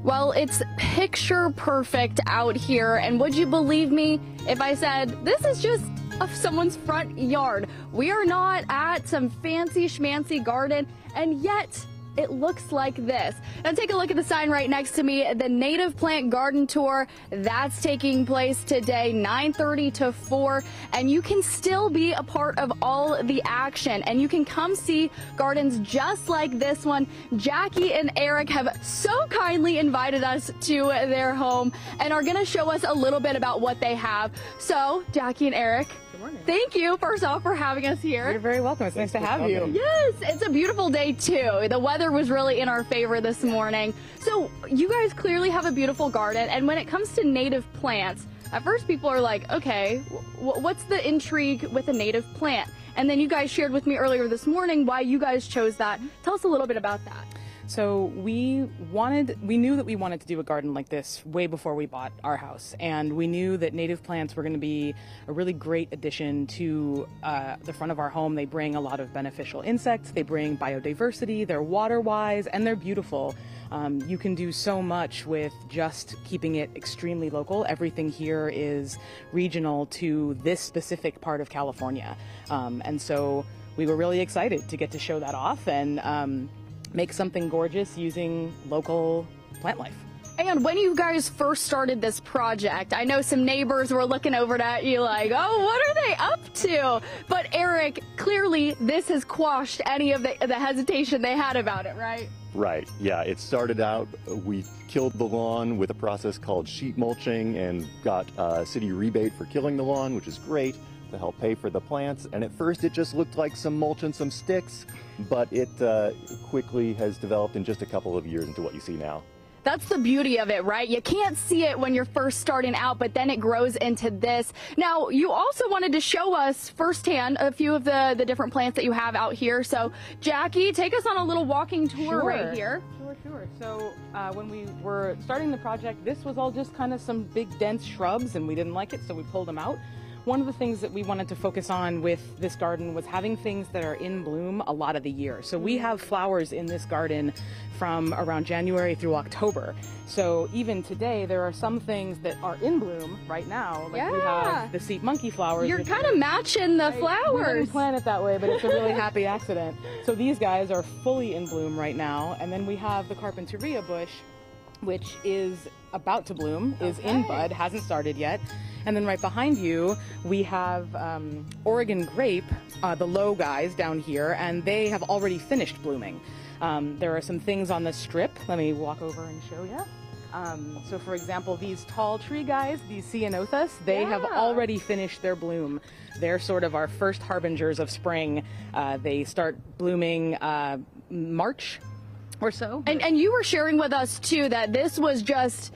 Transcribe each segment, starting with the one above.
Well, it's picture perfect out here, and would you believe me if I said this is just someone's front yard? We are not at some fancy schmancy garden, and yet it looks like this. Now take a look at the sign right next to me, the Native Plant Garden Tour. That's taking place today, 9:30 to 4, and you can still be a part of all the action, and you can come see gardens just like this one. Jackie and Eric have so kindly invited us to their home and are going to show us a little bit about what they have. So, Jackie and Eric, thank you, first off, for having us here. You're very welcome. It's nice to have you. Yes, it's a beautiful day, too. The weather was really in our favor this morning. So you guys clearly have a beautiful garden. And when it comes to native plants, at first people are like, okay, what's the intrigue with a native plant? And then you guys shared with me earlier this morning why you guys chose that. Tell us a little bit about that. So we knew that we wanted to do a garden like this way before we bought our house, and we knew that native plants were going to be a really great addition to the front of our home. They bring a lot of beneficial insects, they bring biodiversity, they're water-wise, and they're beautiful. You can do so much with just keeping it extremely local. Everything here is regional to this specific part of California, and so we were really excited to get to show that off and make something gorgeous using local plant life. And when you guys first started this project, I know some neighbors were looking over at you like, oh, what are they up to? But Eric, clearly this has quashed any of the hesitation they had about it, right? Right, yeah, it started out, we killed the lawn with a process called sheet mulching and got a city rebate for killing the lawn, which is great, to help pay for the plants. And at first it just looked like some mulch and some sticks, but it quickly has developed in just a couple of years into what you see now. That's the beauty of it, right? You can't see it when you're first starting out, but then it grows into this. Now, you also wanted to show us firsthand a few of the different plants that you have out here. So, Jackie, take us on a little walking tour right here. Sure. So when we were starting the project, this was all just kind of some big dense shrubs, and we didn't like it, so we pulled them out. One of the things that we wanted to focus on with this garden was having things that are in bloom a lot of the year. So we have flowers in this garden from around January through October. So even today, there are some things that are in bloom right now. Like we have the seat monkey flowers. You're kind of matching the flowers. We didn't plan it that way, but it's a really happy accident. So these guys are fully in bloom right now. And then we have the carpinteria bush, which is about to bloom, is in bud, hasn't started yet. And then right behind you, we have Oregon grape, the low guys down here, and they have already finished blooming. There are some things on the strip. Let me walk over and show you. So for example, these tall tree guys, these ceanothus, they have already finished their bloom. They're sort of our first harbingers of spring. They start blooming March or so. And you were sharing with us too that this was just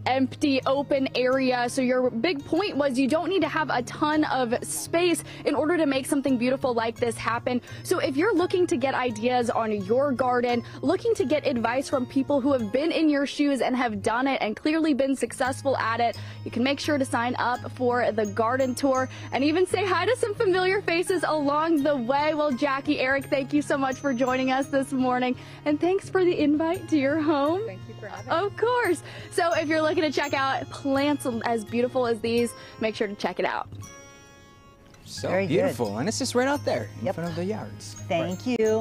empty open area, so your big point was you don't need to have a ton of space in order to make something beautiful like this happen. So if you're looking to get ideas on your garden, looking to get advice from people who have been in your shoes and have done it and clearly been successful at it, you can make sure to sign up for the garden tour and even say hi to some familiar faces along the way. Well, Jackie, Eric, thank you so much for joining us this morning, and thanks for the invite to your home. Thank you for having me. Of course. So if you're looking to check out plants as beautiful as these, make sure to check it out. So very beautiful, and it's just right out there in front of the yards. Thank you.